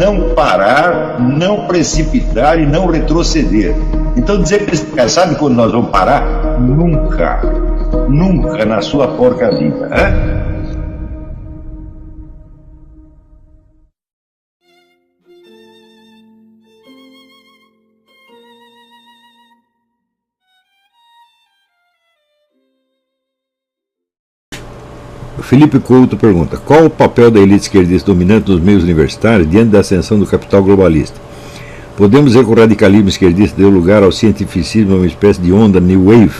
não parar, não precipitar e não retroceder. Então dizer para esse cara, sabe quando nós vamos parar? Nunca. Nunca na sua porca vida. Né? Felipe Couto pergunta: qual o papel da elite esquerdista dominante nos meios universitários diante da ascensão do capital globalista? Podemos dizer que o radicalismo esquerdista deu lugar ao cientificismo, uma espécie de onda New Wave?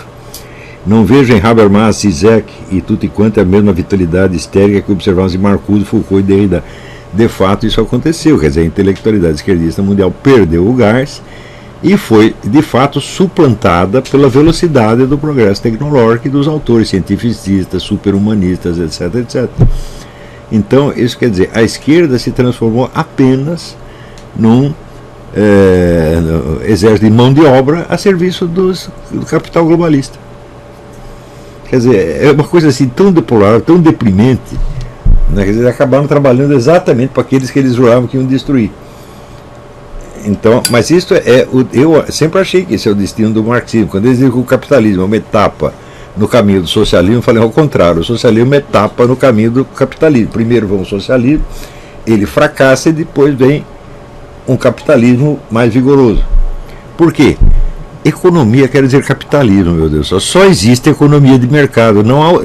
Não vejo em Habermas, Zizek e tudo quanto a mesma vitalidade histérica que observamos em Marcuse, Foucault e Derrida. De fato, isso aconteceu, quer dizer, a intelectualidade esquerdista mundial perdeu o gás e foi, de fato, suplantada pela velocidade do progresso tecnológico e dos autores cientificistas, superhumanistas, etc, etc. Então, isso quer dizer, a esquerda se transformou apenas num exército de mão de obra a serviço do capital globalista. Quer dizer, é uma coisa assim tão deplorável, tão deprimente, né? Quer dizer, acabaram trabalhando exatamente para aqueles que eles juravam que iam destruir. Então, mas isso eu sempre achei que esse é o destino do marxismo. Quando eles dizem que o capitalismo é uma etapa no caminho do socialismo, eu falei ao contrário, o socialismo é uma etapa no caminho do capitalismo. Primeiro vem o socialismo, ele fracassa e depois vem um capitalismo mais vigoroso. Por quê? Economia quer dizer capitalismo, meu Deus. Só existe economia de mercado. Não há,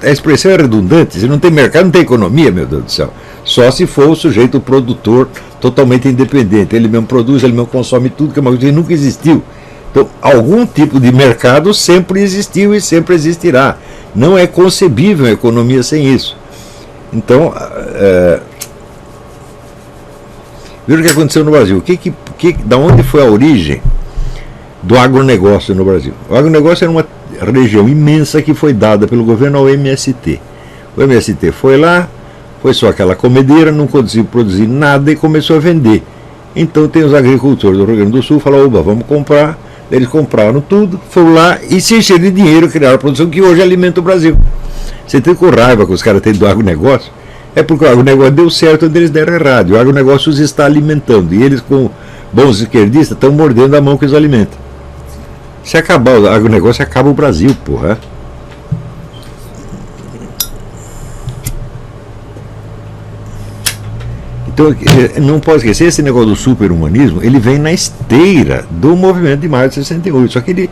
a expressão é redundante. Se não tem mercado, não tem economia, meu Deus do céu. Só se for o sujeito produtor totalmente independente. Ele mesmo produz, ele mesmo consome tudo, que é uma coisa que nunca existiu. Então, algum tipo de mercado sempre existiu e sempre existirá. Não é concebível a economia sem isso. Então, veja o que aconteceu no Brasil. Da onde foi a origem do agronegócio no Brasil? O agronegócio era uma região imensa que foi dada pelo governo ao MST. O MST foi lá, foi só aquela comedeira, não conseguiu produzir nada e começou a vender. Então tem os agricultores do Rio Grande do Sul que falaram: oba, vamos comprar. Eles compraram tudo, foram lá e se encheram de dinheiro, criaram a produção que hoje alimenta o Brasil. Você tem com raiva que os caras têm do agronegócio? É porque o agronegócio deu certo onde eles deram errado. O agronegócio os está alimentando e eles, com bons esquerdistas, estão mordendo a mão que os alimentam. Se acabar o agronegócio, acaba o Brasil, porra. Então, não pode esquecer, esse negócio do superhumanismo, ele vem na esteira do movimento de maio de 68, só que ele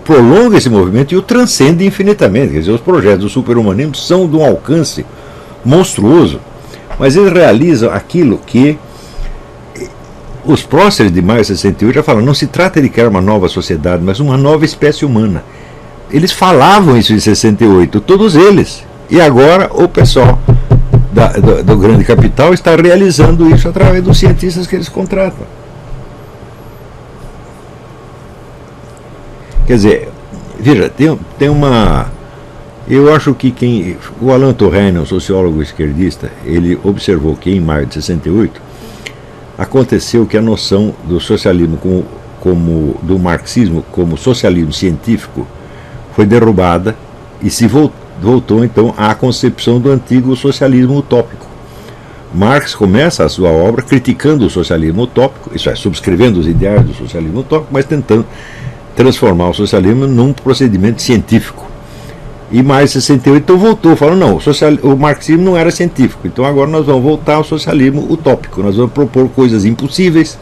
prolonga esse movimento e o transcende infinitamente. Quer dizer, os projetos do superhumanismo são de um alcance monstruoso, mas eles realizam aquilo que os próceres de maio de 68 já falam: não se trata de criar uma nova sociedade, mas uma nova espécie humana. Eles falavam isso em 68, todos eles. E agora o pessoal do grande capital está realizando isso através dos cientistas que eles contratam. Quer dizer, veja, tem uma... Eu acho que o Alain Touraine, um sociólogo esquerdista, ele observou que em maio de 68 aconteceu que a noção do socialismo do marxismo como socialismo científico foi derrubada e se voltou então à concepção do antigo socialismo utópico. Marx começa a sua obra criticando o socialismo utópico, isso é, subscrevendo os ideais do socialismo utópico, mas tentando transformar o socialismo num procedimento científico. E mais 68 então voltou, falou: não, o marxismo não era científico, então agora nós vamos voltar ao socialismo utópico, nós vamos propor coisas impossíveis,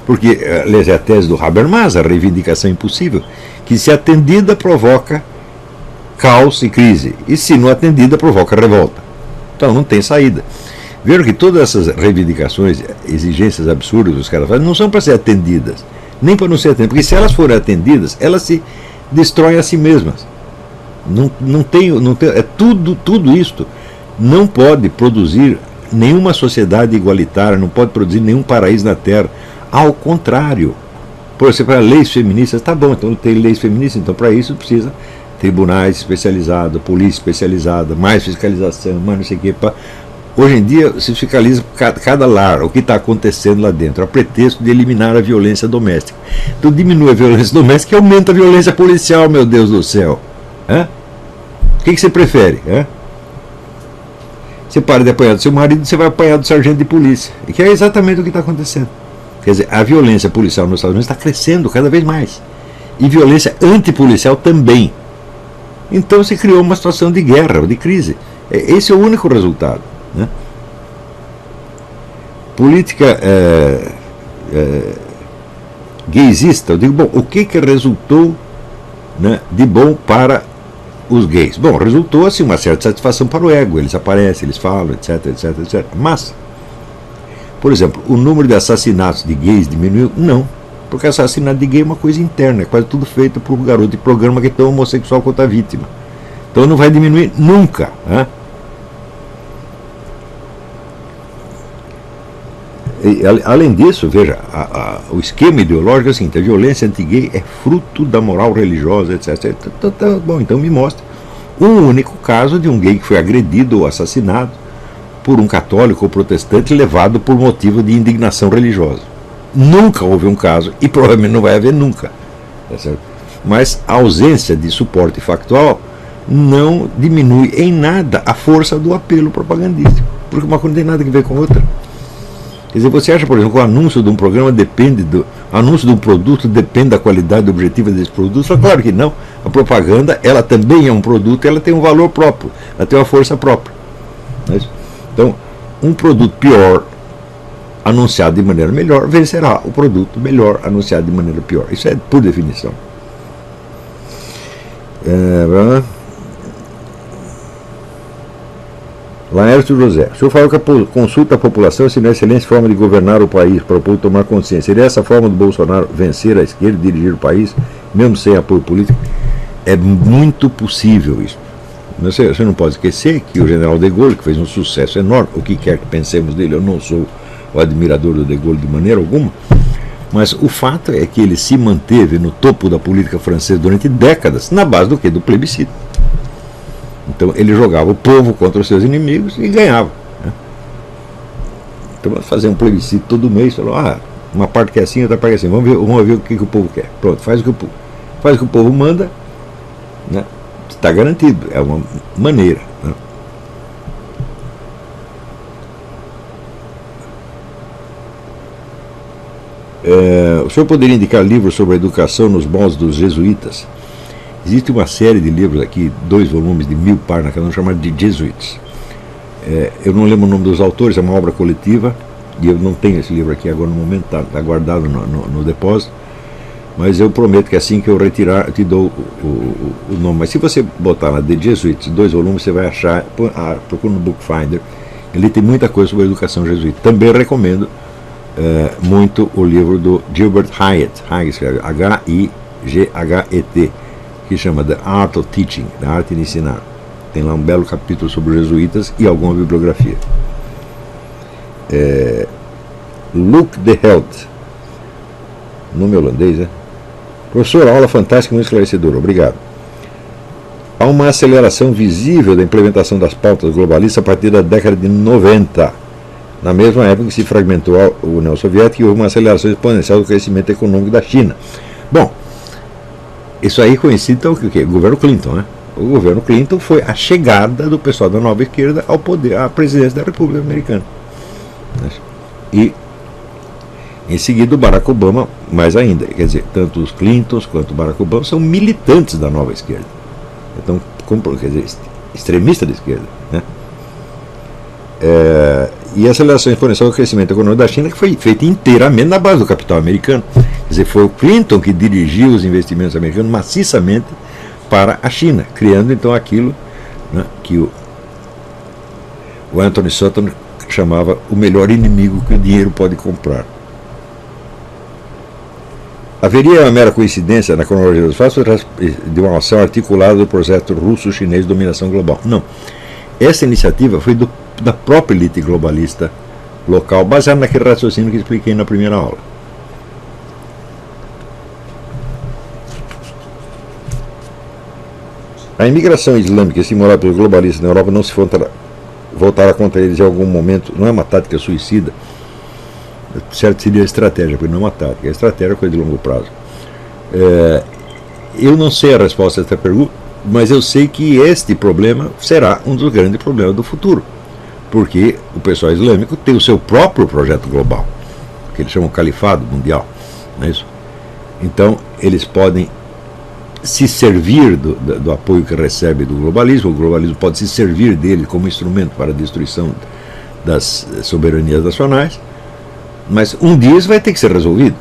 porque, aliás, é a tese do Habermas, a reivindicação impossível, que se atendida provoca caos e crise, e se não atendida provoca revolta. Então não tem saída. Viram que todas essas reivindicações, exigências absurdas que os caras fazem, não são para ser atendidas, nem para não ser atendidas, porque se elas forem atendidas, elas se destroem a si mesmas. Não tem, tudo isto não pode produzir nenhuma sociedade igualitária, não pode produzir nenhum paraíso na Terra. Ao contrário, por exemplo, leis feministas, tá bom, então tem leis feministas, então para isso precisa tribunais especializados, polícia especializada, mais fiscalização, mais não sei o que. Hoje em dia se fiscaliza cada lar, o que está acontecendo lá dentro, a pretexto de eliminar a violência doméstica. Então diminui a violência doméstica e aumenta a violência policial, meu Deus do céu. O que você prefere? você para de apanhar do seu marido, você vai apanhar do sargento de polícia. E que é exatamente o que está acontecendo. Quer dizer, a violência policial nos Estados Unidos está crescendo cada vez mais. E violência antipolicial também. Então se criou uma situação de guerra, de crise. Esse é o único resultado, né? Política gaysista, eu digo, bom, o que resultou, né, de bom para os gays? Bom, resultou assim uma certa satisfação para o ego, eles aparecem, eles falam, etc, etc, etc. Mas, por exemplo, o número de assassinatos de gays diminuiu? Não, porque assassinato de gay é uma coisa interna, é quase tudo feito por um garoto de programa que é tão homossexual quanto a vítima. Então não vai diminuir nunca, né? E, além disso, veja, o esquema ideológico é assim, a violência anti-gay é fruto da moral religiosa, etc. Bom, então me mostra um único caso de um gay que foi agredido ou assassinado por um católico ou protestante levado por motivo de indignação religiosa. Nunca houve um caso, e provavelmente não vai haver nunca. Tá certo? Mas a ausência de suporte factual não diminui em nada a força do apelo propagandístico, porque uma coisa não tem nada a ver com a outra. Quer dizer, você acha, por exemplo, que o anúncio de um programa depende do anúncio de um produto depende da qualidade objetiva desse produto? Só claro que não. A propaganda, ela também é um produto, ela tem um valor próprio, ela tem uma força própria. Então, um produto pior anunciado de maneira melhor vencerá o produto melhor anunciado de maneira pior. Isso é por definição. Laércio José, o senhor falou que a consulta à população seria uma excelente forma de governar o país, para o povo tomar consciência. Seria essa forma do Bolsonaro vencer a esquerda e dirigir o país, mesmo sem apoio político? É muito possível isso. Você não pode esquecer que o general de Gaulle, que fez um sucesso enorme, o que quer que pensemos dele, eu não sou o admirador do de Gaulle de maneira alguma, mas o fato é que ele se manteve no topo da política francesa durante décadas, na base do quê? Do plebiscito. Então ele jogava o povo contra os seus inimigos e ganhava, né? Então vamos fazer um plebiscito todo mês, falou, uma parte que é assim, outra parte que é assim, vamos ver o que o povo quer. Pronto, faz o que o povo manda, né? Está garantido, é uma maneira, né? O senhor poderia indicar livros sobre a educação nos moldes dos jesuítas? Existe uma série de livros aqui, 2 volumes de 1000 páginas, que é chamado de Jesuits. Eu não lembro o nome dos autores, é uma obra coletiva, e eu não tenho esse livro aqui agora no momento, está guardado no depósito, mas eu prometo que assim que eu retirar, eu te dou o nome. Mas se você botar na The Jesuits, 2 volumes, você vai achar, procura no Bookfinder, ele tem muita coisa sobre a educação jesuíta. Também recomendo muito o livro do Gilbert Hyatt, escreve H-I-G-H-E-T, que chama The Art of Teaching, da arte de ensinar. Tem lá um belo capítulo sobre os jesuítas e alguma bibliografia. Luke de Held, nome holandês, né? Professor, aula fantástica e muito esclarecedora, obrigado. Há uma aceleração visível da implementação das pautas globalistas a partir da década de 90. Na mesma época que se fragmentou a União Soviética e houve uma aceleração exponencial do crescimento econômico da China. Bom, isso aí coincide com o quê? O governo Clinton, né? O governo Clinton foi a chegada do pessoal da nova esquerda ao poder, à presidência da República Americana. E em seguida o Barack Obama, mais ainda. Quer dizer, tanto os Clintons quanto o Barack Obama são militantes da nova esquerda. Então, quer dizer, extremista da esquerda, né? E a aceleração exponencial do crescimento econômico da China, que foi feita inteiramente na base do capital americano. Quer dizer, foi o Clinton que dirigiu os investimentos americanos maciçamente para a China, criando então aquilo, né, que o Anthony Sutton chamava o melhor inimigo que o dinheiro pode comprar. Haveria uma mera coincidência na cronologia dos fatos de uma ação articulada do projeto russo-chinês de dominação global? Não. Essa iniciativa foi da própria elite globalista local, baseada naquele raciocínio que expliquei na primeira aula. A imigração islâmica estimulada pelos globalistas na Europa não se voltará contra eles em algum momento. Não é uma tática suicida. Certo, seria estratégia, porque não é uma tática. A estratégia é coisa de longo prazo. Eu não sei a resposta a essa pergunta, mas eu sei que este problema será um dos grandes problemas do futuro. porque o pessoal islâmico tem o seu próprio projeto global, que eles chamam califado mundial, não é isso? Então, eles podem se servir do apoio que recebe do globalismo, o globalismo pode se servir dele como instrumento para a destruição das soberanias nacionais, mas um dia isso vai ter que ser resolvido.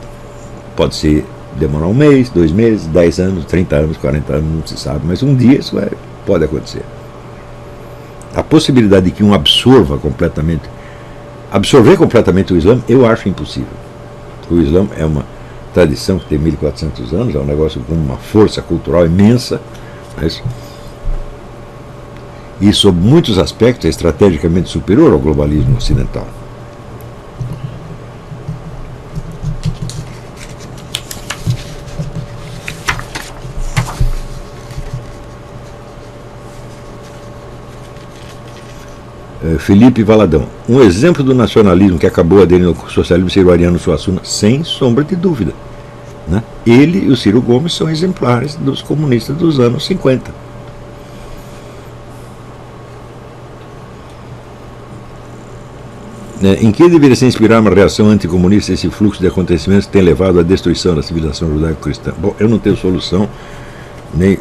Pode ser demorar 1 mês, 2 meses, 10 anos, 30 anos, 40 anos, não se sabe, mas um dia isso pode acontecer. A possibilidade de que um absorver completamente o Islã, eu acho impossível. O Islã é uma tradição que tem 1400 anos, é um negócio com uma força cultural imensa, mas, e sob muitos aspectos é estrategicamente superior ao globalismo ocidental. Felipe Valadão, um exemplo do nacionalismo que acabou aderindo ao socialismo seria o Ariano Suassuna, sem sombra de dúvida, né? Ele e o Ciro Gomes são exemplares dos comunistas dos anos 50. Em que deveria se inspirar uma reação anticomunista esse fluxo de acontecimentos que tem levado à destruição da civilização judaico-cristã? Bom, eu não tenho solução,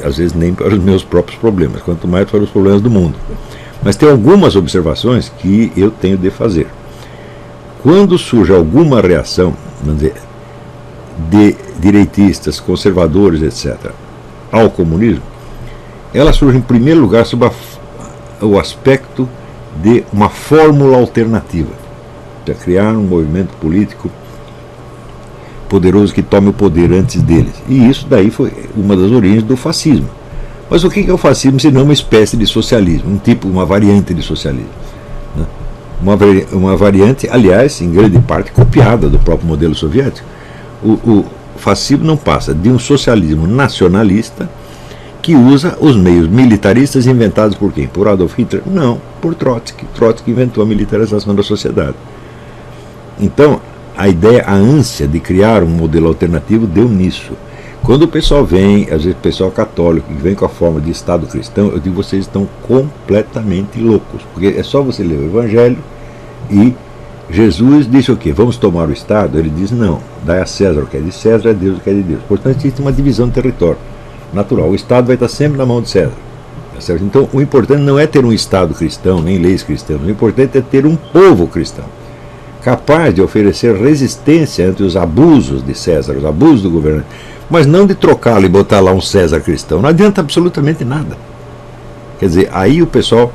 às vezes nem para os meus próprios problemas, quanto mais para os problemas do mundo. Mas tem algumas observações que eu tenho de fazer. Quando surge alguma reação, vamos dizer, de direitistas, conservadores, etc., ao comunismo, ela surge em primeiro lugar sob o aspecto de uma fórmula alternativa, para criar um movimento político poderoso que tome o poder antes deles. E isso daí foi uma das origens do fascismo. Mas o que é o fascismo se não uma espécie de socialismo, uma variante de socialismo, né? Uma variante, aliás, em grande parte copiada do próprio modelo soviético. O fascismo não passa de um socialismo nacionalista que usa os meios militaristas inventados por quem? Por Adolf Hitler? Não, por Trotsky. Trotsky inventou a militarização da sociedade. Então, a ânsia de criar um modelo alternativo deu nisso. Quando o pessoal vem, às vezes o pessoal católico, que vem com a forma de Estado cristão, eu digo, vocês estão completamente loucos. Porque é só você ler o Evangelho e Jesus disse o quê? Vamos tomar o Estado? Ele diz, não, dai a César o que é de César, a Deus o que é de Deus. Portanto, existe uma divisão de território natural. O Estado vai estar sempre na mão de César. Tá certo? Então, o importante não é ter um Estado cristão, nem leis cristãs. O importante é ter um povo cristão, capaz de oferecer resistência ante os abusos de César, os abusos do governante, mas não de trocá-lo e botar lá um César cristão. Não adianta absolutamente nada. Quer dizer, aí o pessoal,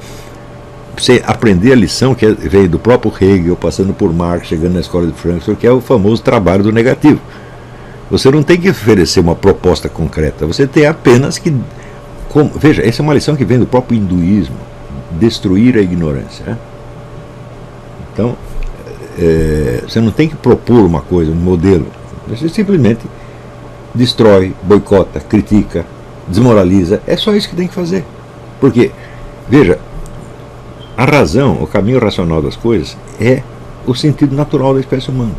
você aprender a lição que veio do próprio Hegel, passando por Marx, chegando na escola de Frankfurt, que é o famoso trabalho do negativo. Você não tem que oferecer uma proposta concreta, você tem apenas que... veja, essa é uma lição que vem do próprio hinduísmo, destruir a ignorância, né? Então, você não tem que propor uma coisa, um modelo, você simplesmente destrói, boicota, critica, desmoraliza. É só isso que tem que fazer. Porque, veja, a razão, o caminho racional das coisas é o sentido natural da espécie humana.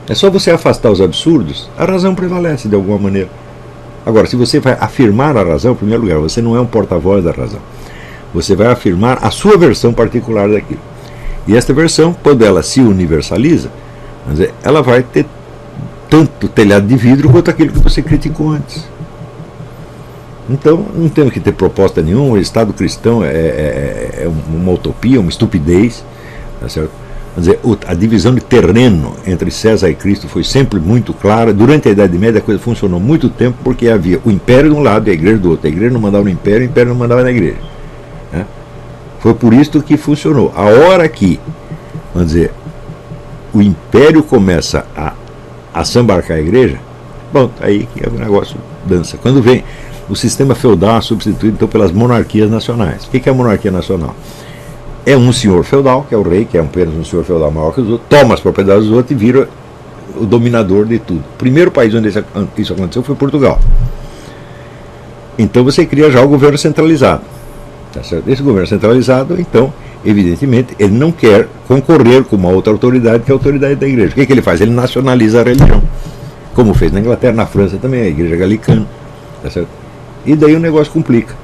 É só você afastar os absurdos, a razão prevalece de alguma maneira. Agora, se você vai afirmar a razão, em primeiro lugar, você não é um porta-voz da razão. Você vai afirmar a sua versão particular daquilo. E esta versão, quando ela se universaliza, ela vai ter tanto telhado de vidro quanto aquilo que você criticou antes. Então, não temos que ter proposta nenhuma. O Estado cristão é uma utopia, uma estupidez, tá certo? Quer dizer, a divisão de terreno entre César e Cristo foi sempre muito clara. Durante a Idade Média a coisa funcionou muito tempo porque havia o império de um lado e a igreja do outro. A igreja não mandava no império, o império não mandava na igreja, né? Foi por isso que funcionou. A hora que, vamos dizer, o império começa a sambarcar a igreja, bom, aí que o negócio dança. Quando vem o sistema feudal substituído então pelas monarquias nacionais. O que é a monarquia nacional? É um senhor feudal, que é o rei, que é apenas um senhor feudal maior que os outros, toma as propriedades dos outros e vira o dominador de tudo. O primeiro país onde isso aconteceu foi Portugal. Então você cria já o governo centralizado. Tá certo? Esse governo centralizado, então, evidentemente, ele não quer concorrer com uma outra autoridade, que é a autoridade da igreja. O que ele faz? Ele nacionaliza a religião, como fez na Inglaterra, na França também, a igreja galicana. Tá certo? E daí o negócio complica.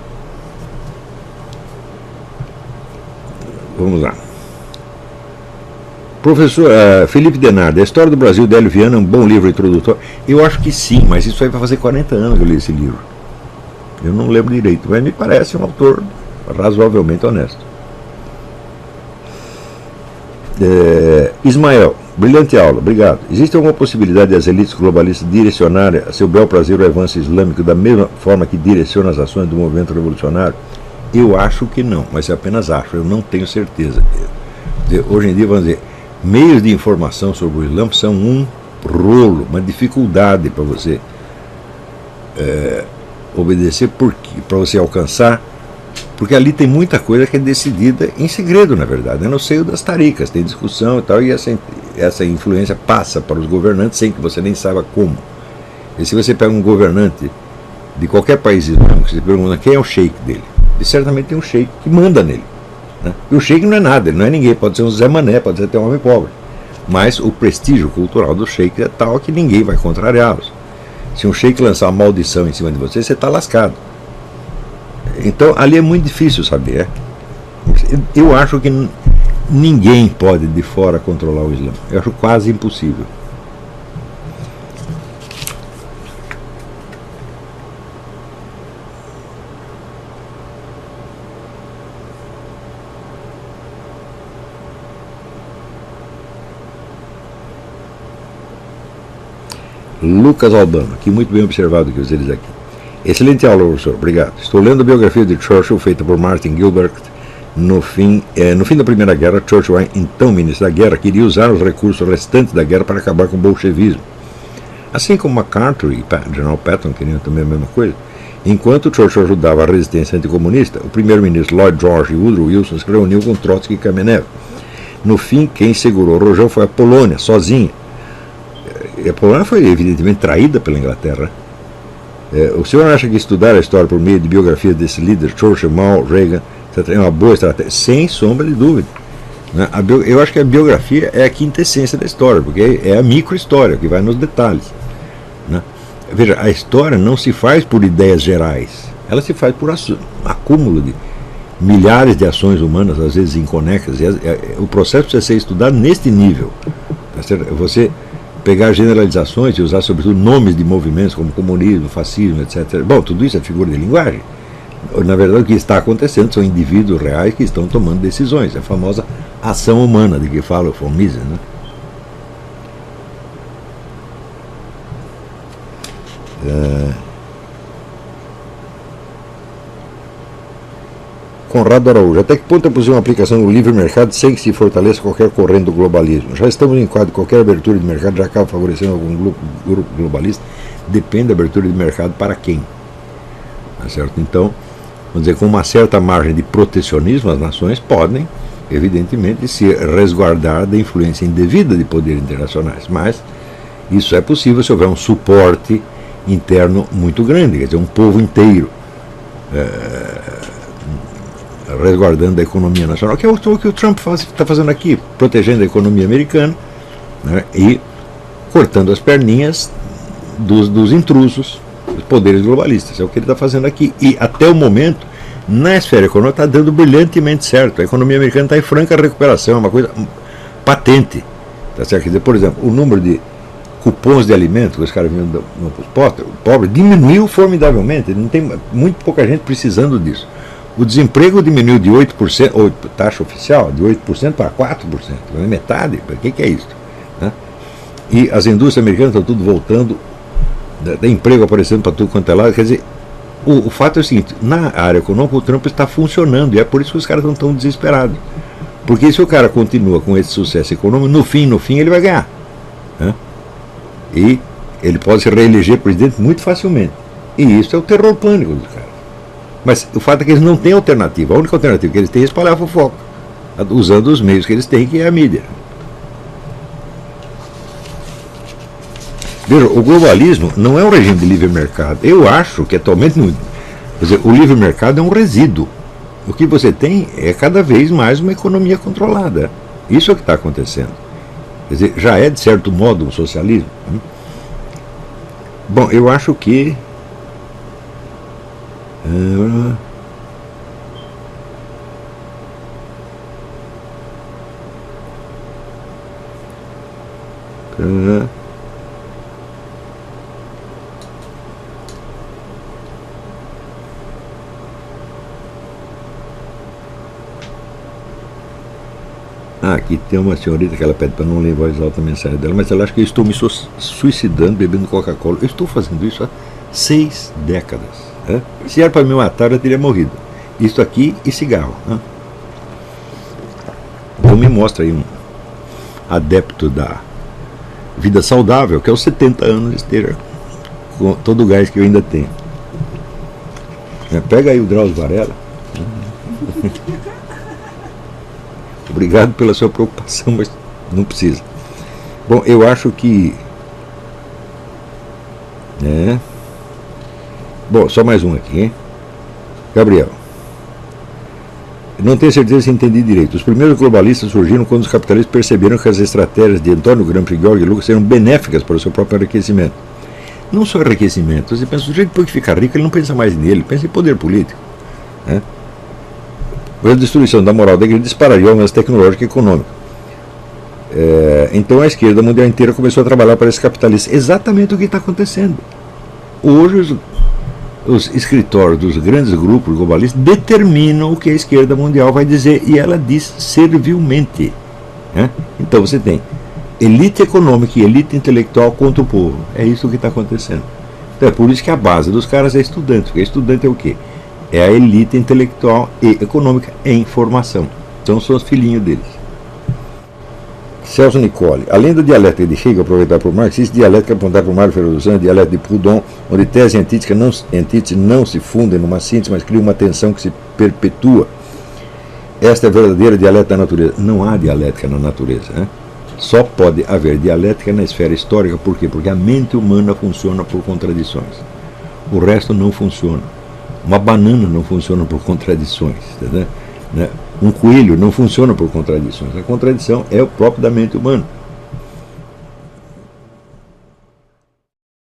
Vamos lá. Professor Felipe Denardi, A História do Brasil de Hélio Viana é um bom livro introdutório? Eu acho que sim, mas isso aí vai fazer 40 anos que eu li esse livro. Eu não lembro direito, mas me parece um autor razoavelmente honesto. Ismael, brilhante aula, obrigado. Existe alguma possibilidade das elites globalistas direcionarem a seu bel prazer o avanço islâmico da mesma forma que direciona as ações do movimento revolucionário? Eu acho que não, mas apenas acho, eu não tenho certeza. Hoje em dia, vamos dizer, meios de informação sobre o Islã são um rolo, uma dificuldade para você obedecer, para você alcançar, porque ali tem muita coisa que é decidida em segredo, na verdade, no seio das taricas, tem discussão e tal, e essa influência passa para os governantes sem que você nem saiba como. E se você pega um governante de qualquer país islâmico, você pergunta quem é o sheik dele, e certamente tem um sheik que manda nele. Né? E o sheik não é nada, ele não é ninguém, pode ser um Zé Mané, pode ser até um homem pobre, mas o prestígio cultural do sheik é tal que ninguém vai contrariá-los. Se um sheik lançar uma maldição em cima de você, você está lascado. Então ali é muito difícil saber. Eu acho que ninguém pode de fora controlar o Islã. Eu acho quase impossível. Lucas Albano, que muito bem observado o que você diz aqui. Excelente aula, professor, obrigado. Estou lendo a biografia de Churchill, feita por Martin Gilbert. No fim da Primeira Guerra, Churchill, então ministro da Guerra, queria usar os recursos restantes da guerra para acabar com o bolchevismo. Assim como MacArthur e General Patton queriam também a mesma coisa. Enquanto Churchill ajudava a resistência anticomunista, o primeiro-ministro Lloyd George e Woodrow Wilson se reuniu com Trotsky e Kamenev. No fim, quem segurou o rojão foi a Polônia, sozinha. E a Polônia foi evidentemente traída pela Inglaterra. O senhor acha que estudar a história por meio de biografias desses líderes, Churchill, Mao, Reagan, é uma boa estratégia? Sem sombra de dúvida. Eu acho que a biografia é a quintessência da história, porque é a micro-história que vai nos detalhes. Né? Veja, a história não se faz por ideias gerais, ela se faz por acúmulo de milhares de ações humanas, às vezes inconexas. O processo precisa ser estudado neste nível. Você pegar generalizações e usar sobretudo nomes de movimentos como comunismo, fascismo, etc. Bom, tudo isso é figura de linguagem. Na verdade, o que está acontecendo são indivíduos reais que estão tomando decisões. É a famosa ação humana de que fala o von Mises, né? Conrado Araújo, até que ponto é possível uma aplicação do livre mercado sem que se fortaleça qualquer corrente do globalismo? Já estamos em quadro, qualquer abertura de mercado já acaba favorecendo algum grupo globalista. Depende da abertura de mercado para quem. Tá certo? Então, vamos dizer, com uma certa margem de protecionismo, as nações podem, evidentemente, se resguardar da influência indevida de poderes internacionais. Mas isso é possível se houver um suporte interno muito grande, quer dizer, um povo inteiro resguardando a economia nacional, que é o que o Trump está fazendo aqui, protegendo a economia americana, né, e cortando as perninhas dos intrusos, dos poderes globalistas. É o que ele está fazendo aqui. E até o momento, na esfera econômica, está dando brilhantemente certo. A economia americana está em franca recuperação, é uma coisa patente. Tá certo? Quer dizer, por exemplo, o número de cupons de alimentos que os caras vinham no pobre diminuiu formidavelmente. Não tem muito pouca gente precisando disso. O desemprego diminuiu de 8%, ou taxa oficial, de 8% para 4%. Metade, o que é isso? Né? E as indústrias americanas estão tudo voltando, tem emprego aparecendo para tudo quanto é lado. Quer dizer, o fato é o seguinte, na área econômica o Trump está funcionando, e é por isso que os caras estão tão desesperados. Porque se o cara continua com esse sucesso econômico, no fim ele vai ganhar. Né? E ele pode se reeleger presidente muito facilmente. E isso é o terror pânico dos caras. Mas o fato é que eles não têm alternativa. A única alternativa que eles têm é espalhar a fofoca, usando os meios que eles têm, que é a mídia. Veja, o globalismo não é um regime de livre mercado. Eu acho que atualmente não. Quer dizer, o livre mercado é um resíduo. O que você tem é cada vez mais uma economia controlada. Isso é o que está acontecendo. Quer dizer, já é de certo modo um socialismo. Bom, eu acho que Aqui tem uma senhorita que ela pede para não ler em voz alta a mensagem dela, mas ela acha que eu estou me suicidando bebendo Coca-Cola. Eu estou fazendo isso há 6 décadas. Né? Se era para me matar, eu teria morrido. Isso aqui e cigarro. Né? Então me mostra aí um adepto da vida saudável, que aos 70 anos esteja com todo o gás que eu ainda tenho. Pega aí o Drauzio Varela. Obrigado pela sua preocupação, mas não precisa. Bom, eu acho que... Bom, só mais um aqui, hein? Gabriel. Não tenho certeza se entendi direito. Os primeiros globalistas surgiram quando os capitalistas perceberam que as estratégias de Antônio Gramsci, Georg Lucas eram benéficas para o seu próprio enriquecimento. Não só enriquecimento. Você pensa, o sujeito depois que fica rico, ele não pensa mais nele, pensa em poder político. Né? A destruição da moral da igreja dispararia o avanço tecnológico e econômico. Então a esquerda mundial inteira começou a trabalhar para esse capitalista. Exatamente o que está acontecendo. Hoje os escritórios dos grandes grupos globalistas determinam o que a esquerda mundial vai dizer, e ela diz servilmente. Né? Então você tem elite econômica e elite intelectual contra o povo. É isso que está acontecendo. Então é por isso que a base dos caras é estudante. Porque estudante é o quê? É a elite intelectual e econômica em formação. Então são os filhinhos deles. Celso Nicole. Além da dialética de Hegel aproveitada por Marx, existe dialética apontada por Mário Ferreira dos Santos, dialética de Proudhon, onde tese e antítese não se fundem numa síntese, mas criam uma tensão que se perpetua. Esta é a verdadeira dialética da natureza. Não há dialética na natureza. Né? Só pode haver dialética na esfera histórica. Por quê? Porque a mente humana funciona por contradições. O resto não funciona. Uma banana não funciona por contradições. Entendeu? Né? Um coelho não funciona por contradições. A contradição é o próprio da mente humana.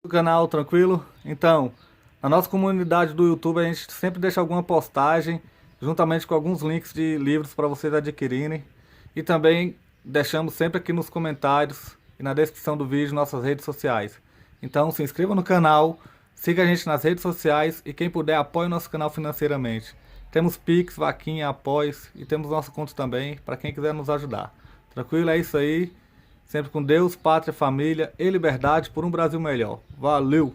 O canal tranquilo? Então, na nossa comunidade do YouTube a gente sempre deixa alguma postagem juntamente com alguns links de livros para vocês adquirirem, e também deixamos sempre aqui nos comentários e na descrição do vídeo nossas redes sociais. Então se inscreva no canal, siga a gente nas redes sociais e quem puder apoie o nosso canal financeiramente. Temos Pix, Vaquinha, Apoios e temos nosso conto também para quem quiser nos ajudar. Tranquilo? É isso aí. Sempre com Deus, pátria, família e liberdade por um Brasil melhor. Valeu!